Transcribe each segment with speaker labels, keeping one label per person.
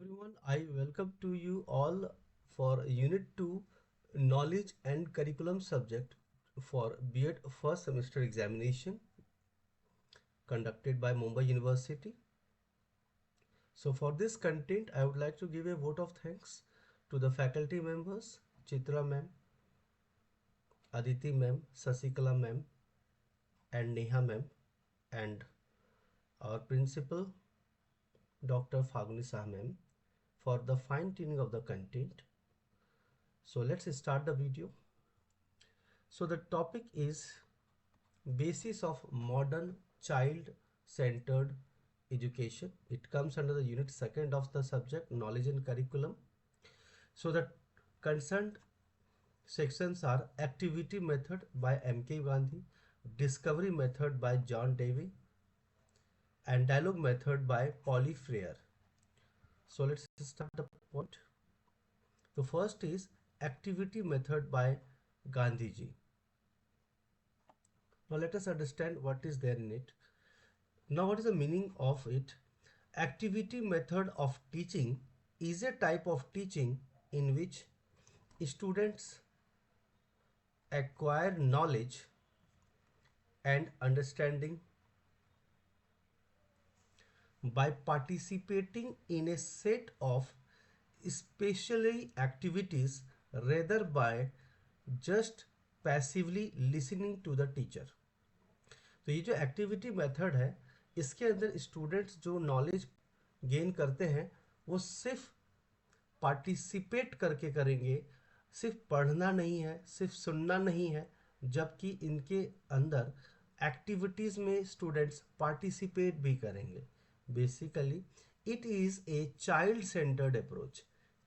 Speaker 1: everyone, I welcome to you all for Unit 2 Knowledge and Curriculum subject for B.Ed first semester examination conducted by Mumbai University. So for this content, I would like to give a vote of thanks to the faculty members Chitra ma'am, Aditi ma'am, Sasikala ma'am and Neha ma'am, and our principal Dr. Fagni Sah ma'am for the fine tuning of the content. So let's start the video. So the topic is basis of modern child centered education. It comes under the unit second of the subject knowledge and curriculum. So the concerned sections are activity method by M.K. Gandhi, discovery method by John Dewey, and dialogue method by Pauly Freire. So let's start the point. The first is activity method by Gandhi ji. Now let us understand what is there in it. Now what is the meaning of it? Activity method of teaching is a type of teaching in which students acquire knowledge and understanding by participating in a set of specially activities rather by just passively listening to the teacher. तो ये जो activity method है इसके अंदर students जो knowledge gain करते हैं वो सिर्फ पार्टिसिपेट करके करेंगे, सिर्फ पढ़ना नहीं है, सिर्फ सुनना नहीं है, जबकि इनके अंदर एक्टिविटीज़ में स्टूडेंट्स पार्टिसिपेट भी करेंगे. Basically it is a child centred approach.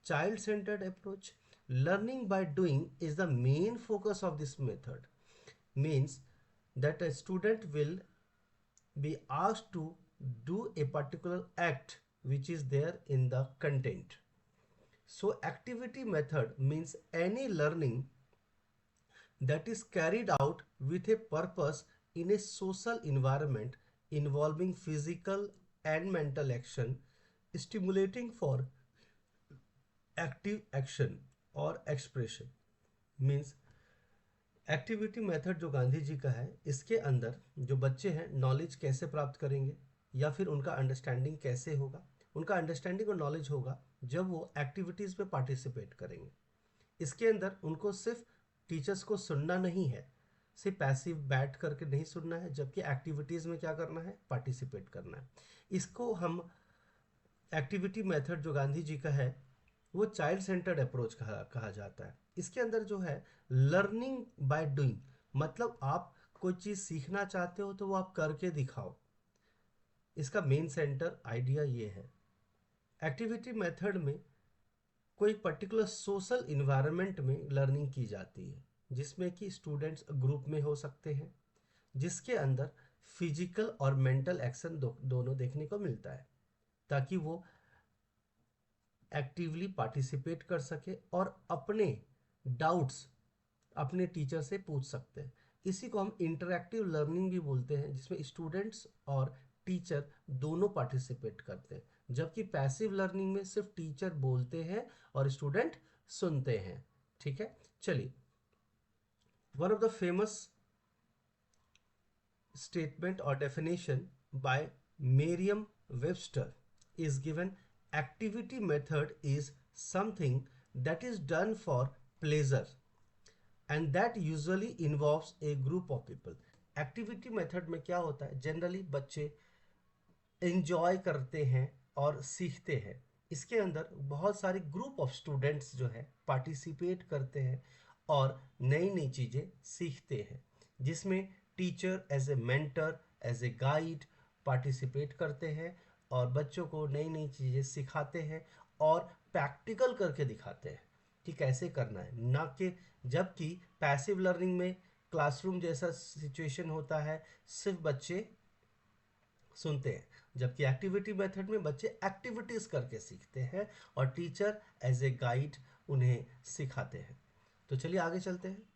Speaker 1: Child centred approach, learning by doing is the main focus of this method. Means that a student will be asked to do a particular act which is there in the content. So activity method means any learning that is carried out with a purpose in a social environment involving physical and mental action, stimulating for active action और expression. Means activity method जो गांधी जी का है इसके अंदर जो बच्चे हैं knowledge कैसे प्राप्त करेंगे या फिर उनका अंडरस्टैंडिंग कैसे होगा. उनका अंडरस्टैंडिंग और नॉलेज होगा जब वो एक्टिविटीज़ में पार्टिसिपेट करेंगे. इसके अंदर उनको सिर्फ टीचर्स को सुनना नहीं है, सिर्फ पैसिव बैठ करके नहीं सुनना है, जबकि एक्टिविटीज़ में क्या करना है, पार्टिसिपेट करना है. इसको हम एक्टिविटी मेथड जो गांधी जी का है वो चाइल्ड सेंटर्ड अप्रोच कहा जाता है. इसके अंदर जो है लर्निंग बाय डूइंग, मतलब आप कोई चीज़ सीखना चाहते हो तो वो आप करके दिखाओ. इसका मेन सेंटर आइडिया ये है. एक्टिविटी मेथड में कोई पर्टिकुलर सोशल इन्वायरमेंट में लर्निंग की जाती है जिसमें कि स्टूडेंट्स ग्रुप में हो सकते हैं, जिसके अंदर फिजिकल और मेंटल एक्शन दोनों देखने को मिलता है ताकि वो एक्टिवली पार्टिसिपेट कर सके और अपने डाउट्स अपने टीचर से पूछ सकते हैं. इसी को हम इंटरैक्टिव लर्निंग भी बोलते हैं जिसमें स्टूडेंट्स और टीचर दोनों पार्टिसिपेट करते हैं, जबकि पैसिव लर्निंग में सिर्फ टीचर बोलते हैं और स्टूडेंट सुनते हैं. ठीक है, चलिए. One of the famous statement और definition by Merriam Webster is given. Activity method is something that is done for pleasure and that usually involves a group of people. Activity method में क्या होता है, जनरली बच्चे enjoy करते हैं और सीखते हैं. इसके अंदर बहुत सारे ग्रुप ऑफ स्टूडेंट्स जो है पार्टिसिपेट करते हैं और नई नई चीज़ें सीखते हैं, जिसमें teacher as a mentor as a guide participate करते हैं और बच्चों को नई नई चीज़ें सिखाते हैं और प्रैक्टिकल करके दिखाते हैं कि कैसे करना है. ना कि जबकि पैसिव लर्निंग में क्लासरूम जैसा सिचुएशन होता है, सिर्फ बच्चे सुनते हैं, जबकि एक्टिविटी मेथड में बच्चे एक्टिविटीज़ करके सीखते हैं और टीचर एज ए गाइड उन्हें सिखाते हैं. तो चलिए आगे चलते हैं.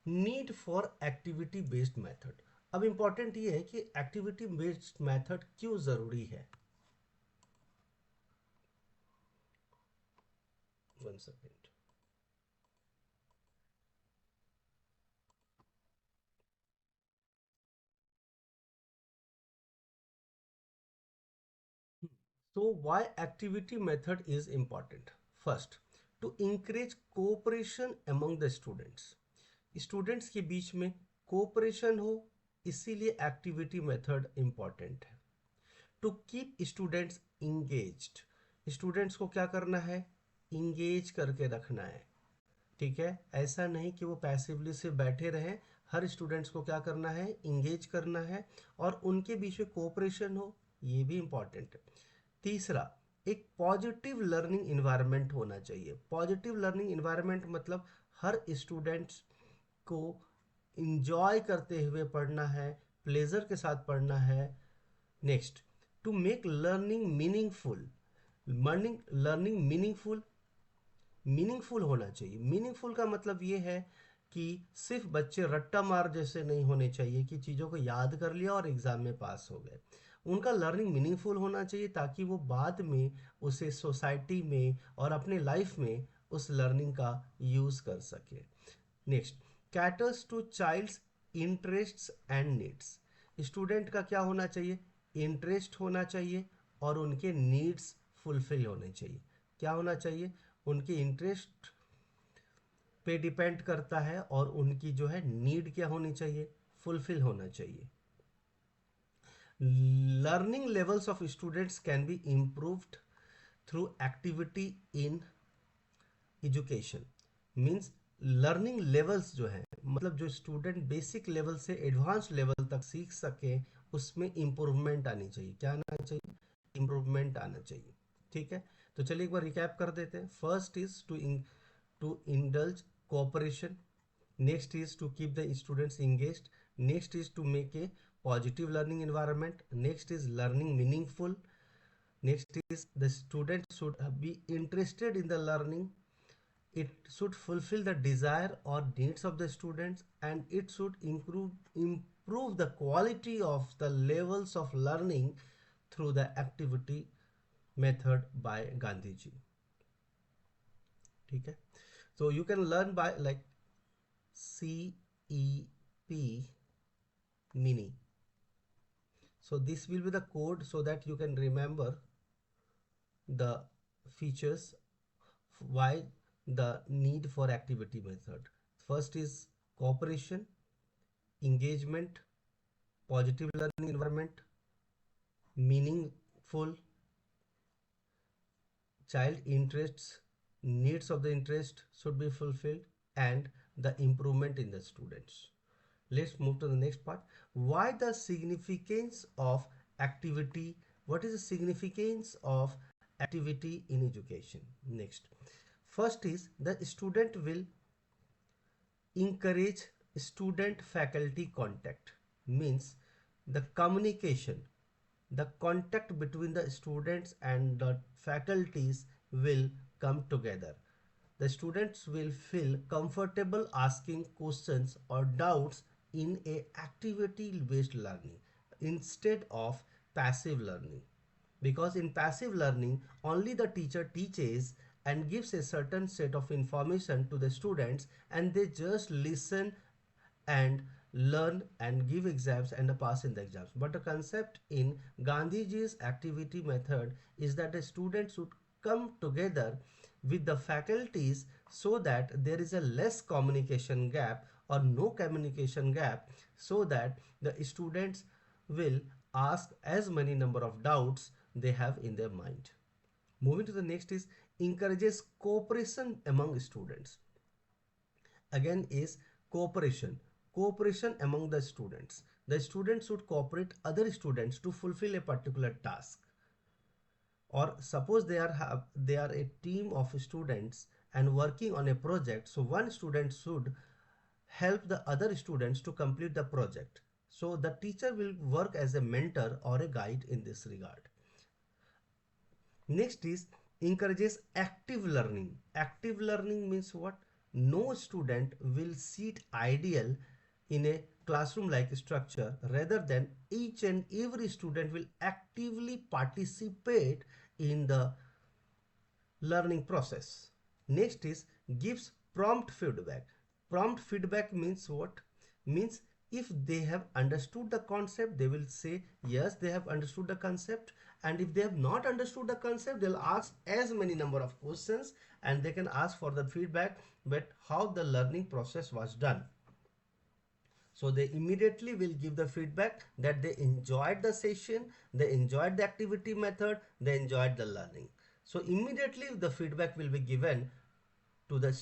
Speaker 1: Need for activity based method. अब इम्पॉर्टेंट ये है कि एक्टिविटी बेस्ड मेथड क्यों ज़रूरी है. one second. So why activity method is important? First, to encourage cooperation among the students. Students के बीच में कोऑपरेशन हो, इसीलिए एक्टिविटी मेथड इंपॉर्टेंट है. To keep students engaged, students को क्या करना है, इंगेज करके रखना है. ठीक है, ऐसा नहीं कि वो पैसिवली से बैठे रहें. हर स्टूडेंट्स को क्या करना है, इंगेज करना है और उनके बीच में कोऑपरेशन हो, ये भी इंपॉर्टेंट है. तीसरा, एक पॉजिटिव लर्निंग इन्वायरमेंट होना चाहिए. पॉजिटिव लर्निंग इन्वायरमेंट मतलब हर स्टूडेंट्स को इंजॉय करते हुए पढ़ना है, प्लेजर के साथ पढ़ना है. Next, to make learning meaningful. Learning meaningful होना चाहिए. मीनिंगफुल का मतलब ये है कि सिर्फ बच्चे रट्टा मार जैसे नहीं होने चाहिए कि चीज़ों को याद कर लिया और एग्ज़ाम में पास हो गए. उनका लर्निंग मीनिंगफुल होना चाहिए ताकि वो बाद में उसे सोसाइटी में और अपने लाइफ में उस लर्निंग का यूज़ कर सके. Next, caters to child's interests and needs. Student का क्या होना चाहिए, इंटरेस्ट होना चाहिए और उनके नीड्स फुलफिल होने चाहिए. क्या होना चाहिए, उनके इंटरेस्ट पे डिपेंड करता है और उनकी जो है नीड क्या होनी चाहिए, फुलफिल होना चाहिए. Learning levels of students can be improved through activity in education. Means learning levels जो है मतलब जो स्टूडेंट बेसिक लेवल से एडवांस लेवल तक सीख सके, उसमें इम्प्रूवमेंट आनी चाहिए. क्या आना चाहिए, इम्प्रूवमेंट आना चाहिए. ठीक है, तो चलिए एक बार रिकैप कर देते हैं. First is to indulge cooperation. Next is to keep the students engaged. Next is to make a positive learning environment. Next is learning meaningful. Next is the student should be interested in the learning. It should fulfill the desire or needs of the students, and it should improve the quality of the levels of learning through the activity method by Gandhi ji. ठीक है, so you can learn by like CEP mini. So this will be the code so that you can remember the features, why the need for activity method. First is cooperation, engagement, positive learning environment, meaningful, child interests, needs of the interest should be fulfilled, and the improvement in the students. Let's move to the next part. Why the significance of activity? What is the significance of activity in education? Next, first is the student will encourage student faculty contact. Means the communication, the contact between the students and the faculties will come together. The students will feel comfortable asking questions or doubts in a activity based learning instead of passive learning. Because in passive learning only the teacher teaches and gives a certain set of information to the students and they just listen and learn and give exams and pass in the exams. But the concept in Gandhiji's activity method is that the students should come together with the faculties so that there is a less communication gap or no communication gap, so that the students will ask as many number of doubts they have in their mind. Moving to the next is encourages cooperation among students. Again is cooperation among the students. The students should cooperate other students to fulfill a particular task. Or suppose they are a team of students and working on a project, so one student should help the other students to complete the project. So the teacher will work as a mentor or a guide in this regard. Next is encourages active learning. Active learning means what? No student will sit ideal in a classroom like structure, rather than each and every student will actively participate in the learning process. Next is gives prompt feedback. Prompt feedback means what? Means if they have understood the concept, they will say yes, they have understood the concept, and if they have not understood the concept, they'll ask as many number of questions, and they can ask for the feedback but how the learning process was done. So they immediately will give the feedback that they enjoyed the session, they enjoyed the activity method, they enjoyed the learning. So immediately the feedback will be given to the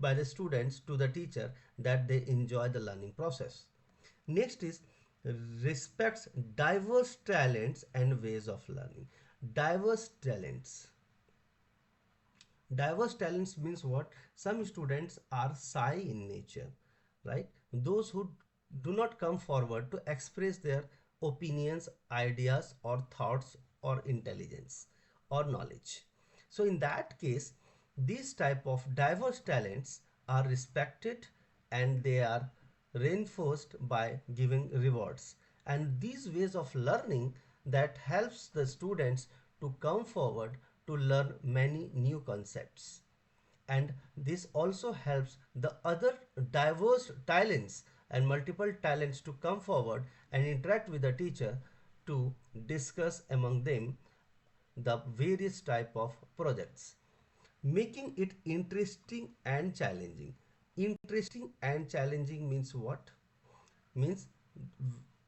Speaker 1: by the students to the teacher that they enjoy the learning process. Next is respects diverse talents and ways of learning. Diverse talents. Diverse talents means what? Some students are shy in nature, right? Those who do not come forward to express their opinions, ideas, or thoughts, or intelligence, or knowledge. So in that case, these type of diverse talents are respected and they are reinforced by giving rewards. And these ways of learning that helps the students to come forward to learn many new concepts. And this also helps the other diverse talents and multiple talents to come forward and interact with the teacher to discuss among them the various type of projects, making it interesting and challenging. Interesting and challenging means what? Means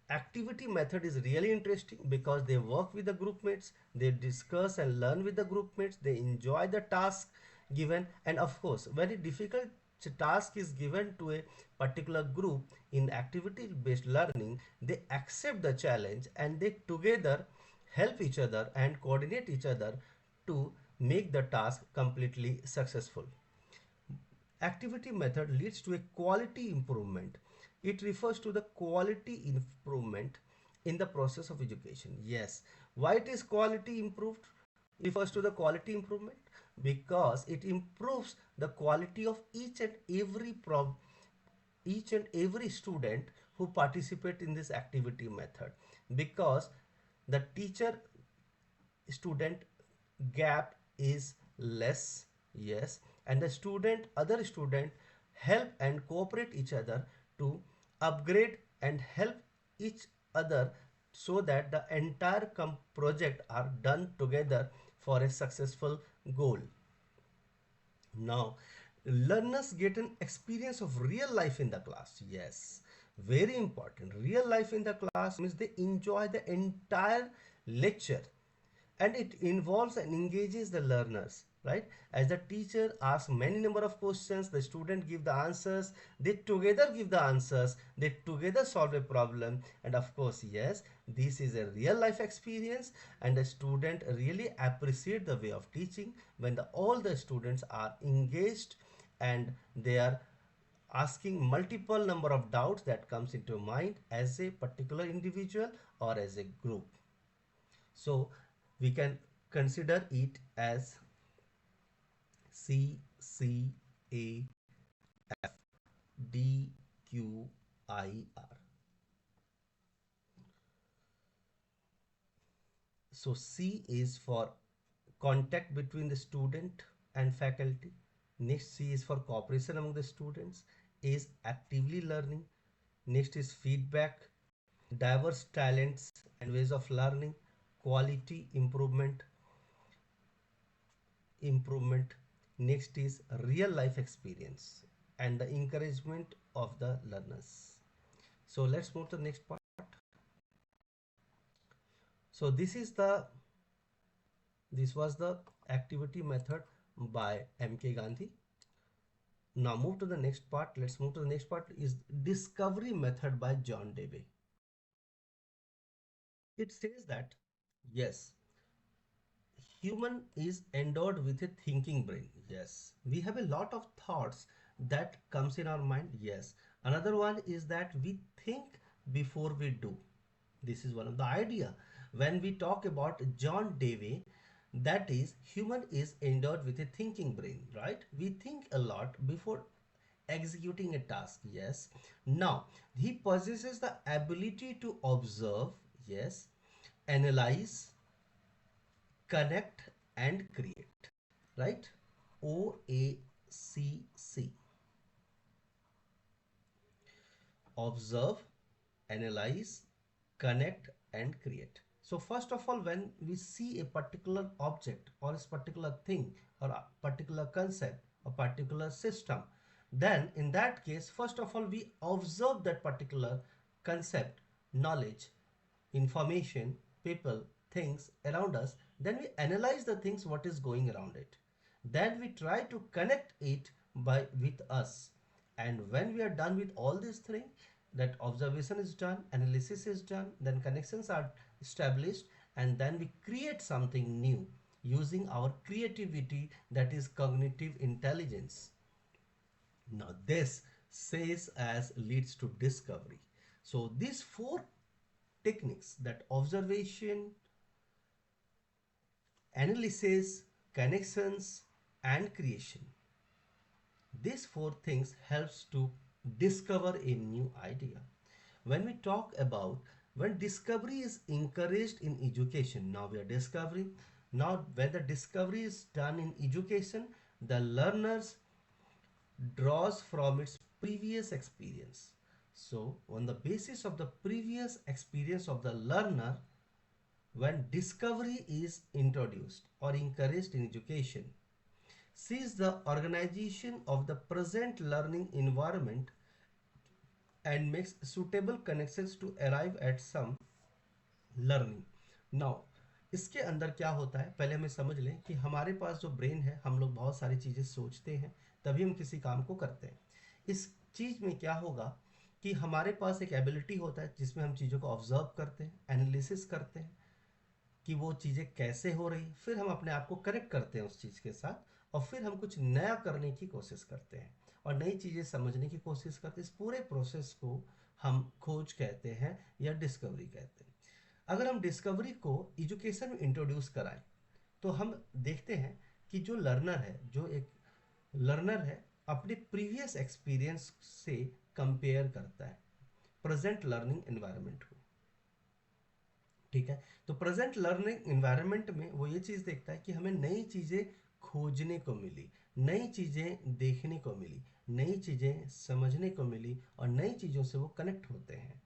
Speaker 1: activity method is really interesting because they work with the group mates, they discuss and learn with the group mates, they enjoy the task given, and of course very difficult task is given to a particular group. In activity based learning, they accept the challenge and they together help each other and coordinate each other to make the task completely successful. Activity method leads to a quality improvement. It refers to the quality improvement in the process of education. Yes, why it is quality improved? Refers to the quality improvement because it improves the quality of each and every student who participate in this activity method, because the teacher student gap is less. Yes, and the other student help and cooperate each other to upgrade and help each other so that the entire project are done together for a successful goal. Now, learners get an experience of real life in the class. Yes, very important. Real life in the class means they enjoy the entire lecture, and it involves and engages the learners, right? As the teacher asks many number of questions, the student give the answers, they together give the answers, they together solve a problem, and of course, yes, this is a real life experience, and the student really appreciate the way of teaching when all the students are engaged and they are asking multiple number of doubts that comes into mind as a particular individual or as a group. So we can consider it as C C A F D Q I R. So C is for contact between the student and faculty. Next C is for cooperation among the students. A is actively learning. Next is feedback, diverse talents and ways of learning, quality improvement. Next is real life experience and the encouragement of the learners. So let's move to the next part. So this was the activity method by MK Gandhi. Now move to the next part. Let's move to the next part is discovery method by John Dewey. It says that yes, human is endowed with a thinking brain. Yes, we have a lot of thoughts that comes in our mind. Yes, another one is that we think before we do. This is one of the idea when we talk about John Dewey, that is human is endowed with a thinking brain, right? We think a lot before executing a task. Yes, now he possesses the ability to observe, yes, analyze, connect and create, right? OACC. Observe, analyze, connect, and create. So first of all, when we see a particular object or a particular thing or a particular concept, a particular system, then in that case, first of all, we observe that particular concept, knowledge, information, people, things around us. Then we analyze the things what is going around it. Then we try to connect it by with us. And when we are done with all these things, that observation is done, analysis is done, then connections are established, and then we create something new using our creativity, that is cognitive intelligence. Now this says as leads to discovery. So these four techniques, that observation, analysis, connections, and creation, these four things helps to discover a new idea. When we talk about when discovery is encouraged in education, now we are discovering. Now when the discovery is done in education, the learners draws from its previous experience. So on the basis of the previous experience of the learner, when discovery is introduced or encouraged in education, sees the organization of the present learning environment and makes suitable connections to arrive at some learning. Now इसके अंदर क्या होता है, पहले हमें समझ लें कि हमारे पास जो ब्रेन है, हम लोग बहुत सारी चीज़ें सोचते हैं तभी हम किसी काम को करते हैं। इस चीज़ में क्या होगा कि हमारे पास एक एबिलिटी होता है जिसमें हम चीज़ों को ऑब्जर्व करते हैं, एनालिसिस करते हैं कि वो चीज़ें कैसे हो रही, फिर हम अपने आप को कनेक्ट करते हैं उस चीज़ के साथ और फिर हम कुछ नया करने की कोशिश करते हैं और नई चीज़ें समझने की कोशिश करते हैं। इस पूरे प्रोसेस को हम खोज कहते हैं या डिस्कवरी कहते हैं। अगर हम डिस्कवरी को एजुकेशन में इंट्रोड्यूस कराएं तो हम देखते हैं कि जो लर्नर है, जो एक लर्नर है, अपने प्रीवियस एक्सपीरियंस से कंपेयर करता है प्रेजेंट लर्निंग एनवायरनमेंट को। ठीक है, तो प्रेजेंट लर्निंग एनवायरनमेंट में वो ये चीज़ देखता है कि हमें नई चीज़ें खोजने को मिली, नई चीज़ें देखने को मिली, नई चीज़ें समझने को मिली और नई चीज़ों से वो कनेक्ट होते हैं।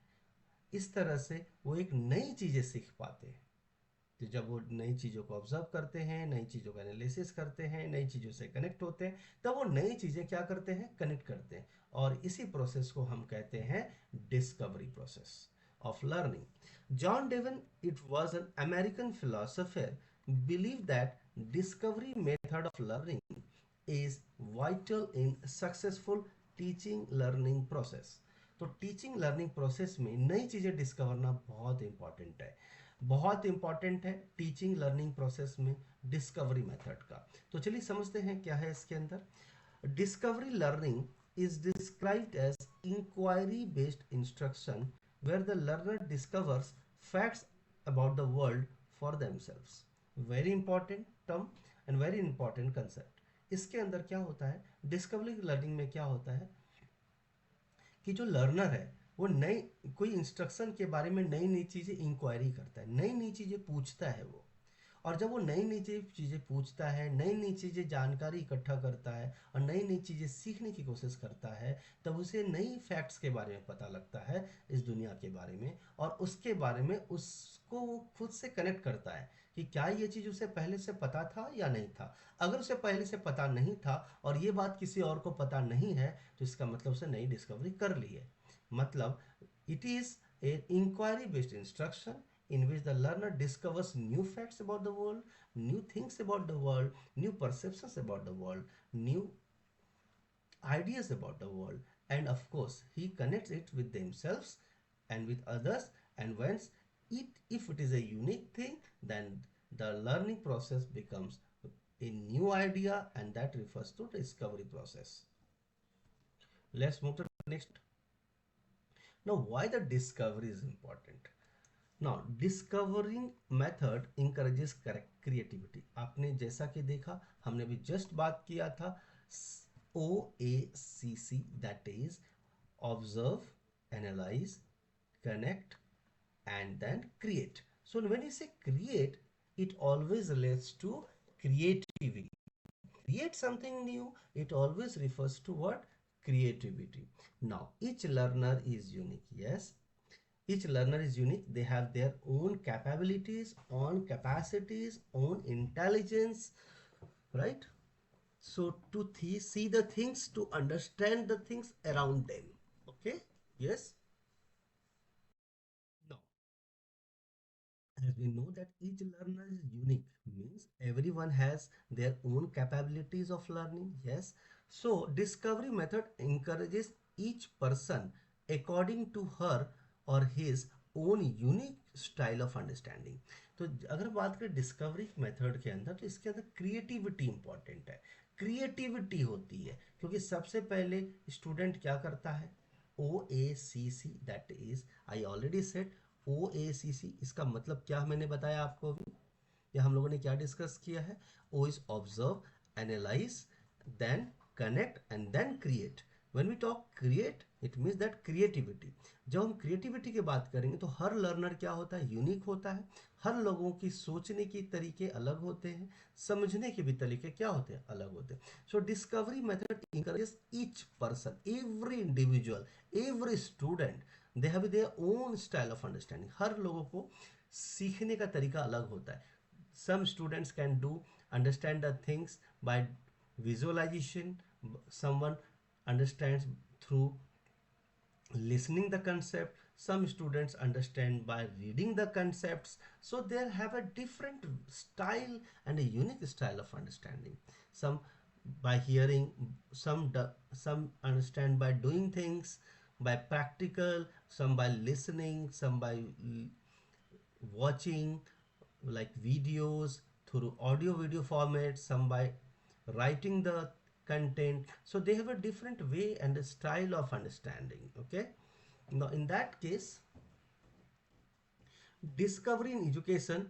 Speaker 1: इस तरह से वो एक नई चीज़ें सीख पाते हैं। तो जब वो नई चीज़ों को ऑब्जर्व करते हैं, नई चीज़ों का एनालिसिस करते हैं, नई चीज़ों से कनेक्ट होते हैं, तब वो नई चीज़ें क्या करते हैं, कनेक्ट करते हैं और इसी प्रोसेस को हम कहते हैं discovery process of learning. John Devon, it was an American philosopher, believed that discovery method of learning is vital in successful teaching learning process. तो टीचिंग लर्निंग प्रोसेस में नई चीज़ें डिस्कवर करना बहुत इंपॉर्टेंट है, बहुत इंपॉर्टेंट है टीचिंग लर्निंग प्रोसेस में डिस्कवरी मेथड का। तो चलिए समझते हैं क्या है इसके अंदर। Discovery learning is described as inquiry based instruction where the learner discovers facts about the world for themselves. Very important term and very important concept. इसके अंदर क्या होता है, डिस्कवरी लर्निंग में क्या होता है कि जो लर्नर है वो नई कोई इंस्ट्रक्शन के बारे में नई नई चीज़ें इंक्वायरी करता है, नई नई चीज़ें पूछता है वो। और जब वो नई नई चीज़ें पूछता है, नई नई चीज़ें जानकारी इकट्ठा करता है और नई नई चीज़ें सीखने की कोशिश करता है, तब उसे नई फैक्ट्स के बारे में पता लगता है, इस दुनिया के बारे में, और उसके बारे में उसको वो खुद से कनेक्ट करता है कि क्या ये चीज़ उसे पहले से पता था या नहीं था। अगर उसे पहले से पता नहीं था और ये बात किसी और को पता नहीं है तो इसका मतलब उसे नई डिस्कवरी कर ली है। मतलब it is a inquiry based instruction in which the learner discovers new facts about the world, new things about the world, new perceptions about the world, new ideas about the world, and of course, he connects it with themselves and with others. And once if it is a unique thing, then the learning process becomes a new idea, and that refers to discovery process. Let's move to the next. Now, why the discovery is important? Now discovering method encourages creativity. आपने जैसा कि देखा, हमने अभी just बात किया था OACC, that is observe, analyse, connect and then create. So when you say create, it always relates to creativity. create something new, it always refers to what? Creativity. Now, each learner is unique. Yes, each learner is unique. They have their own capabilities, own capacities, own intelligence, right? So to see the things, to understand the things around them. Okay? Yes? Now, as we know that each learner is unique, means everyone has their own capabilities of learning. Yes. So discovery method encourages each person according to her or his own unique style of understanding. तो अगर बात करें discovery method के अंदर, तो इसके अंदर creativity important है। क्रिएटिविटी होती है क्योंकि सबसे पहले स्टूडेंट क्या करता है? O A C C, that is I already said O A C C, इसका मतलब क्या मैंने बताया आपको अभी, या हम लोगों ने क्या डिस्कस किया है? O is observe, analyse, then connect and then create. When we talk create, it means that creativity. जब हम क्रिएटिविटी की बात करेंगे तो हर लर्नर क्या होता है? यूनिक होता है। हर लोगों की सोचने के तरीके अलग होते हैं, समझने के भी तरीके क्या होते हैं? अलग होते हैं। So discovery method encourages each person, every individual, every student, they have their own style of understanding. हर लोगों को सीखने का तरीका अलग होता है। Some students can do understand the things by visualization, someone understands through listening the concept, some students understand by reading the concepts. So they have a different style and a unique style of understanding. Some by hearing, some understand by doing things, by practical, some by listening, some by watching like videos through audio video format, some by writing the content. So they have a different way and a style of understanding. Okay, now in that case, discovery in education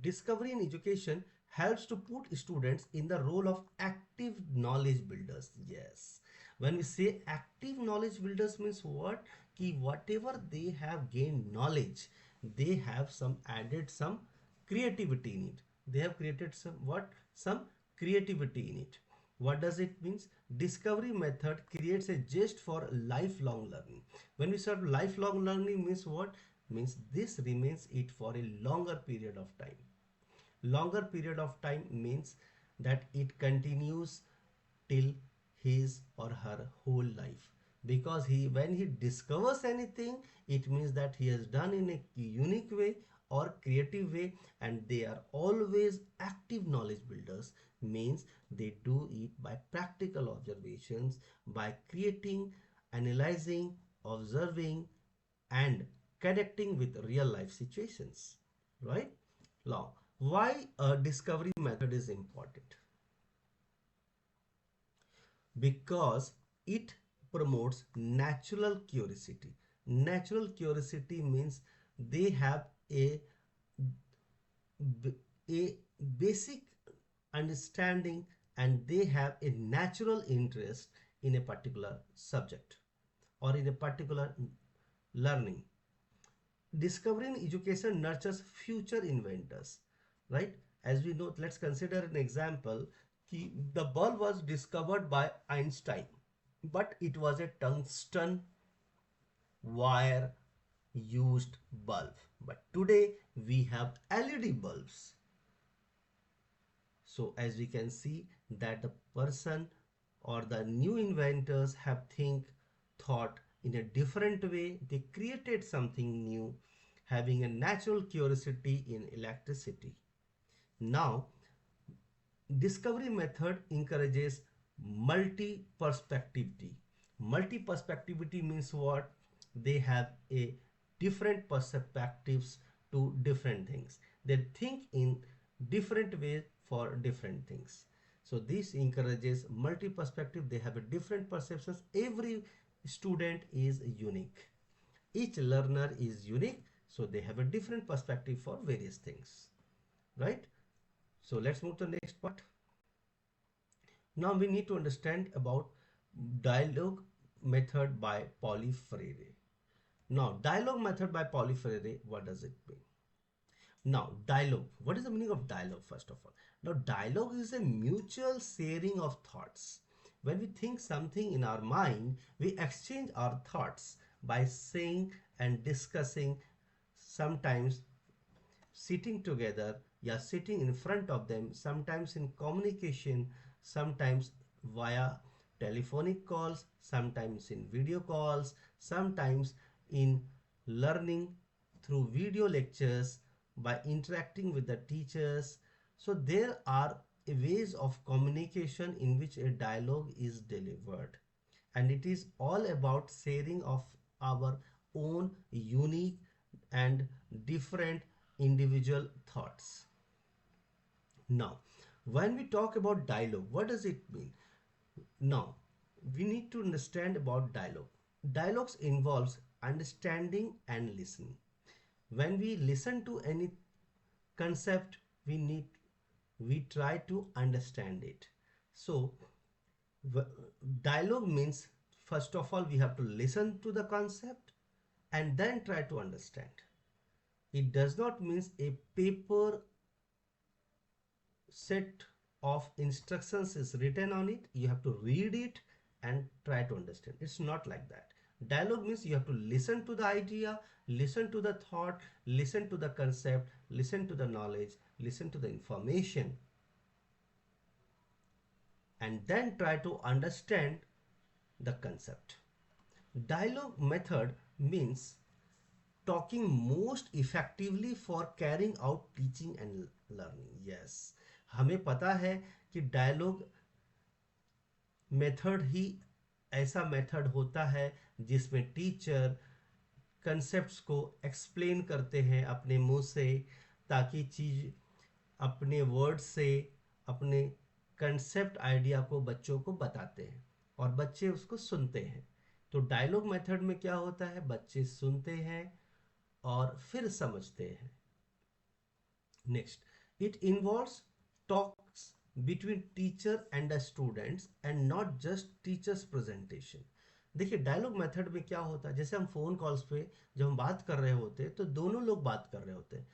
Speaker 1: discovery in education helps to put students in the role of active knowledge builders. Yes, when we say active knowledge builders, means what? Ki whatever they have gained knowledge, they have some added some creativity in it. They have created some what? Some creativity in it. What does it means? Discovery method creates a gist for lifelong learning. When we say lifelong learning, means what? Means this remains it for a longer period of time. Longer period of time means that it continues till his or her whole life, because he, when he discovers anything, it means that he has done in a unique way or creative way, and they are always active knowledge builders, means they do it by practical observations, by creating, analyzing, observing, and connecting with real life situations, right? Now, why a discovery method is important? Because it promotes natural curiosity. Natural curiosity means they have a basic understanding, and they have a natural interest in a particular subject or in a particular learning. Discovery in education nurtures future inventors, right? As we know, let's consider an example. The bulb was discovered by Einstein, but it was a tungsten wire used bulb. But today we have LED bulbs. So as we can see that the person or the new inventors have thought in a different way. They created something new, having a natural curiosity in electricity. Now, discovery method encourages multi-perspectivity. Multi-perspectivity means what? They have a different perspectives to different things. They think in different ways for different things. So this encourages multi-perspective. They have a different perceptions. Every student is unique. Each learner is unique. So they have a different perspective for various things, right? So let's move to the next part. Now we need to understand about dialogue method by Pauly Freire. Now, dialogue method by Pauly Freire, what does it mean? Now, dialogue. What is the meaning of dialogue, first of all? Now, dialogue is a mutual sharing of thoughts. When we think something in our mind, we exchange our thoughts by saying and discussing, sometimes sitting together, yeah, sitting in front of them, sometimes in communication, sometimes via telephonic calls, sometimes in video calls, sometimes in learning through video lectures, by interacting with the teachers. So there are ways of communication in which a dialogue is delivered, and it is all about sharing of our own unique and different individual thoughts. Now, when we talk about dialogue, what does it mean? Now, we need to understand about dialogue. Dialogues involves understanding and listening. When we listen to any concept, we try to understand it. So, dialogue means, first of all, we have to listen to the concept and then try to understand. It does not mean a paper set of instructions is written on it, you have to read it and try to understand. It's not like that. Dialogue means you have to listen to the idea, listen to the thought, listen to the concept, listen to the knowledge, listen to the information, and then try to understand the concept. Dialogue method means talking most effectively for carrying out teaching and learning. Yes, हमें पता है कि dialogue method ही ऐसा method होता है जिसमें teacher concepts को explain करते हैं अपने मुंह से, ताकि चीज अपने वर्ड से अपने कंसेप्ट आइडिया को बच्चों को बताते हैं और बच्चे उसको सुनते हैं. तो डायलॉग मेथड में क्या होता है, बच्चे सुनते हैं और फिर समझते हैं. Next, it involves talks between teacher and the students and not just teachers presentation. देखिए, डायलॉग मेथड में क्या होता है, जैसे हम फोन कॉल्स पे जब हम बात कर रहे होते हैं तो दोनों लोग बात कर रहे होते हैं.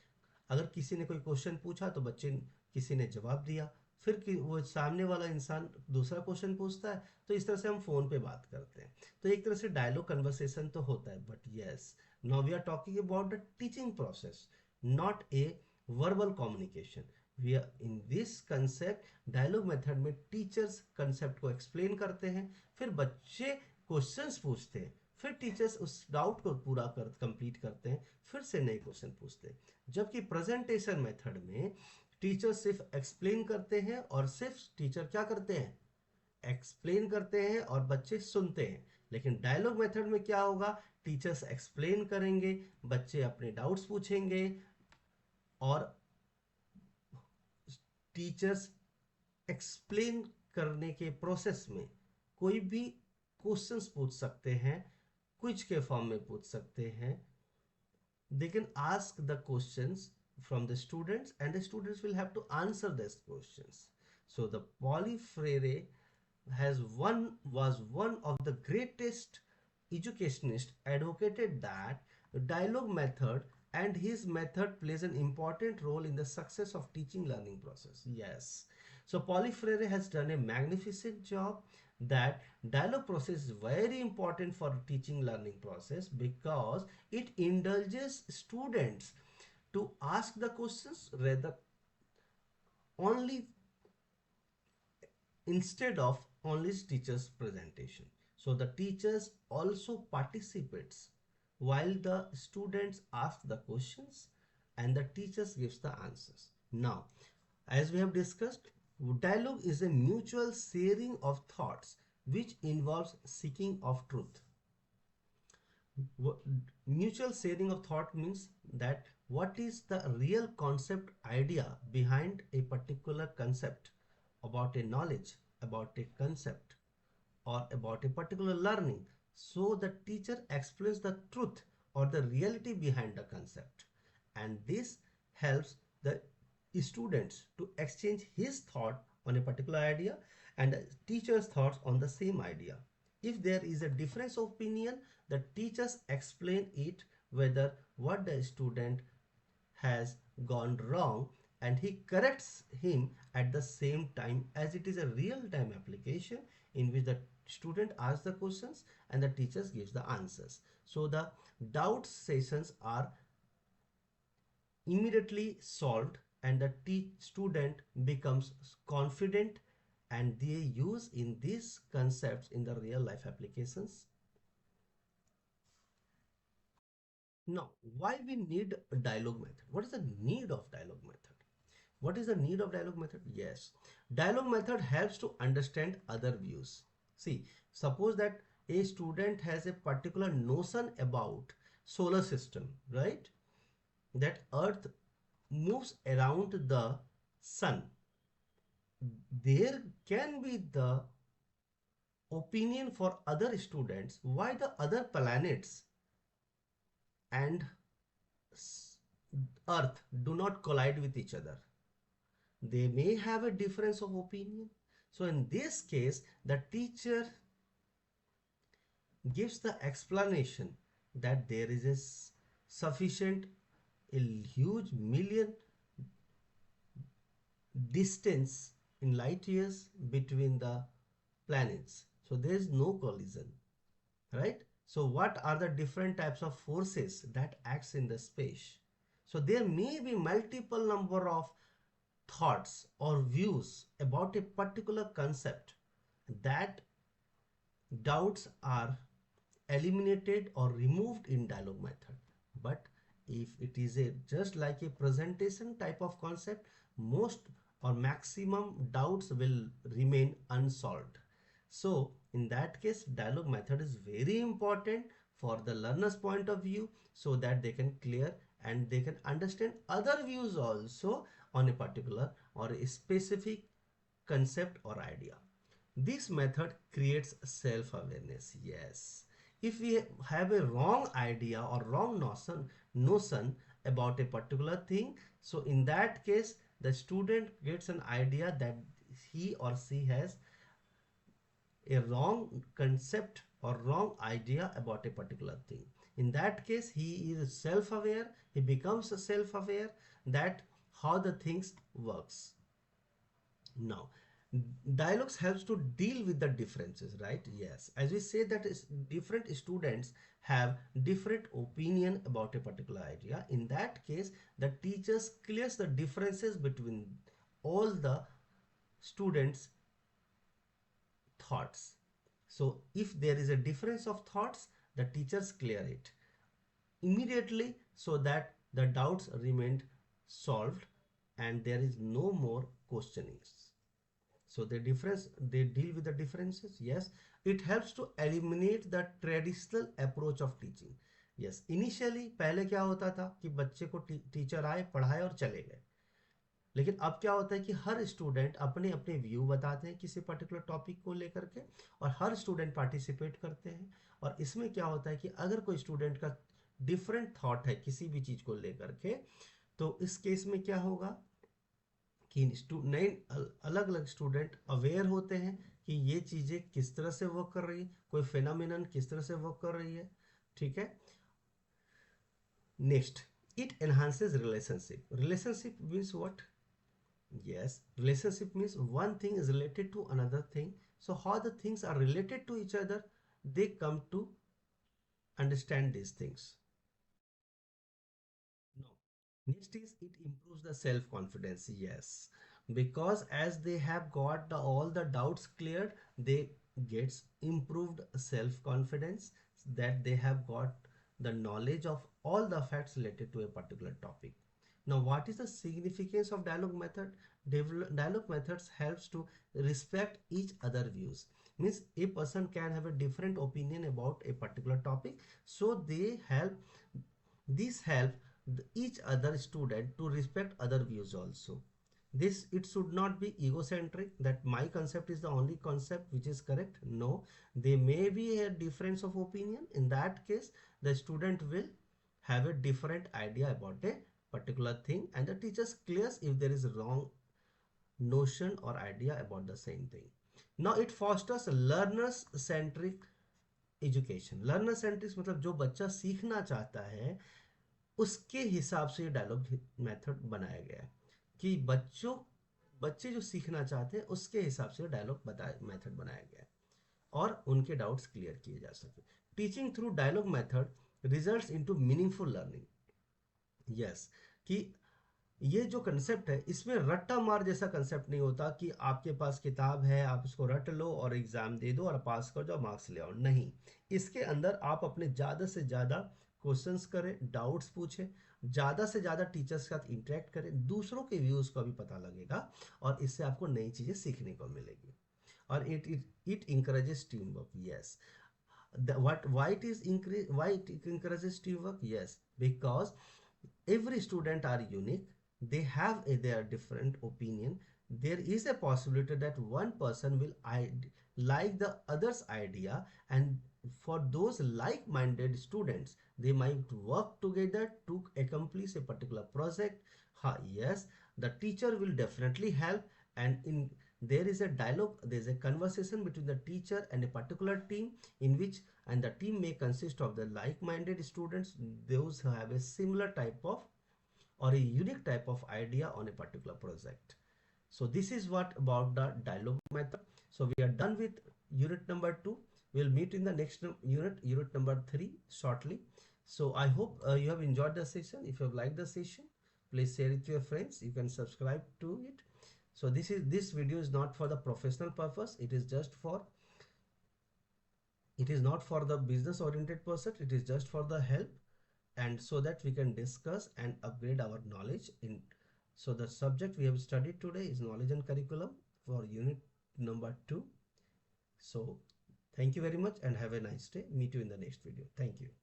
Speaker 1: अगर किसी ने कोई क्वेश्चन पूछा तो बच्चे किसी ने जवाब दिया, फिर वो सामने वाला इंसान दूसरा क्वेश्चन पूछता है, तो इस तरह से हम फोन पे बात करते हैं. तो एक तरह से डायलॉग कन्वर्सेशन तो होता है. But yes, now we are talking about the teaching process, not a verbal communication. We are in this concept, dialogue method में टीचर्स कंसेप्ट को एक्सप्लेन करते हैं, फिर बच्चे क्वेश्चंस पूछते हैं, फिर टीचर्स उस डाउट को पूरा कर कंप्लीट करते हैं, फिर से नए क्वेश्चन पूछते हैं. जबकि प्रेजेंटेशन मेथड में टीचर सिर्फ एक्सप्लेन करते हैं और सिर्फ टीचर क्या करते हैं, एक्सप्लेन करते हैं और बच्चे सुनते हैं. लेकिन डायलॉग मेथड में क्या होगा, टीचर्स एक्सप्लेन करेंगे, बच्चे अपने डाउट्स पूछेंगे और टीचर्स एक्सप्लेन करने के प्रोसेस में कोई भी क्वेश्चंस पूछ सकते हैं, क्विज के फॉर्म में पूछ सकते हैं. They can ask the questions from the students and the students will have to answer these questions. So the Pauly Freire was one of the greatest educationists, advocated that the dialogue method and his method plays an important role in the success of teaching learning process. Yes, so Pauly Freire has done a magnificent job. That dialogue process is very important for teaching learning process because it indulges students to ask the questions rather only, instead of only teachers presentation. So the teachers also participates while the students ask the questions and the teachers gives the answers. Now, as we have discussed, dialogue is a mutual sharing of thoughts which involves seeking of truth. Mutual sharing of thought means that what is the real concept idea behind a particular concept, about a knowledge, about a concept, or about a particular learning. So the teacher explains the truth or the reality behind the concept, and this helps the students to exchange his thought on a particular idea and the teacher's thoughts on the same idea. If there is a difference of opinion, the teachers explain it, whether what the student has gone wrong and he corrects him at the same time, as it is a real time application in which the student asks the questions and the teachers gives the answers. So the doubt sessions are immediately solved and the student becomes confident, and they use in these concepts in the real life applications. Now, why we need a dialogue method? What is the need of dialogue method? What is the need of dialogue method? Yes, dialogue method helps to understand other views. See, suppose that a student has a particular notion about solar system, right? That earth moves around the sun. There can be the opinion for other students why the other planets and earth do not collide with each other. They may have a difference of opinion. So in this case, the teacher gives the explanation that there is a sufficient, a huge million distance in light years between the planets. So there is no collision, right? So what are the different types of forces that acts in the space? So there may be multiple number of thoughts or views about a particular concept. That doubts are eliminated or removed in dialogue method. But if it is a just like a presentation type of concept, most or maximum doubts will remain unsolved. So in that case, dialogue method is very important for the learner's point of view, so that they can clear and they can understand other views also on a particular or a specific concept or idea. This method creates self-awareness. Yes. If we have a wrong idea or wrong notion about a particular thing, so in that case, the student gets an idea that he or she has a wrong concept or wrong idea about a particular thing. In that case, he is self-aware. He becomes self-aware that how the things works. Now, dialogues helps to deal with the differences, right? Yes, as we say that is different students have different opinion about a particular idea. In that case, the teachers clears the differences between all the students thoughts. So if there is a difference of thoughts, the teachers clear it immediately so that the doubts remained solved and there is no more questionings. So they deal with the differences. Yes, it helps to eliminate the traditional approach of teaching. Yes, initially पहले क्या होता था कि बच्चे को teacher आए पढ़ाए और चले गए, लेकिन अब क्या होता है कि हर स्टूडेंट अपने अपने व्यू बताते हैं किसी पर्टिकुलर टॉपिक को लेकर के और हर स्टूडेंट पार्टिसिपेट करते हैं। और इसमें क्या होता है कि अगर कोई स्टूडेंट का डिफरेंट थॉट है किसी भी चीज़ को लेकर के, तो इस केस में क्या होगा कि नए अलग अलग स्टूडेंट अवेयर होते हैं कि ये चीज़ें किस तरह से वर्क कर रही है, कोई फिनोमिनन किस तरह से वर्क कर रही है। ठीक है, next, it enhances relationship. Relationship means what? Yes, relationship means one thing is related to another thing. So how the things are related to each other, they come to understand these things. No. Next is it improves the self-confidence. Yes, because as they have got all the doubts cleared, they gets improved self-confidence, that they have got the knowledge of all the facts related to a particular topic. Now, what is the significance of dialogue method? Dialogue methods helps to respect each other views. Means a person can have a different opinion about a particular topic, so they help. This help each other student to respect other views also. This, it should not be egocentric that my concept is the only concept which is correct. No, there may be a difference of opinion. In that case, the student will have a different idea about a particular thing and the teachers clears if there is wrong notion or idea about the same thing. Now it fosters learners centric education. Learner centric मतलब जो बच्चा सीखना चाहता है उसके हिसाब से ये डायलॉग मेथड बनाया गया है कि बच्चे जो सीखना चाहते हैं उसके हिसाब से डायलॉग मेथड बनाया गया है और उनके डाउट्स क्लियर किए जा सके। Teaching through dialogue method results into meaningful learning. Yes, कि ये जो कंसेप्ट है इसमें रट्टा मार जैसा कंसेप्ट नहीं होता कि आपके पास किताब है आप उसको रट लो और एग्जाम दे दो और पास कर जाओ मार्क्स ले आओ, नहीं। इसके अंदर आप अपने ज़्यादा से ज़्यादा क्वेश्चंस करें, डाउट्स पूछें, ज़्यादा से ज़्यादा टीचर्स के साथ इंटरेक्ट करें, दूसरों के व्यूज़ को भी पता लगेगा और इससे आपको नई चीज़ें सीखने को मिलेगी। और it encourages teamwork, yes. What why it is increase why it encourages teamwork? Yes, because every student are unique, they have their different opinion. There is a possibility that one person will like the other's idea, and for those like-minded students they might work together to accomplish a particular project. Yes, the teacher will definitely help, and in there is a dialogue, there is a conversation between the teacher and a particular team, in which and the team may consist of the like-minded students, those who have a similar type of or a unique type of idea on a particular project. So this is what about the dialogue method. So we are done with unit number 2. We'll meet in the next unit number 3 shortly. So I hope you have enjoyed the session. If you have liked the session, please share it with your friends. You can subscribe to it. So this video is not for the professional purpose. It is not for the business oriented person. It is just for the help, and so that we can discuss and upgrade our knowledge in. So the subject we have studied today is knowledge and curriculum for unit number 2. So thank you very much and have a nice day. Meet you in the next video. Thank you.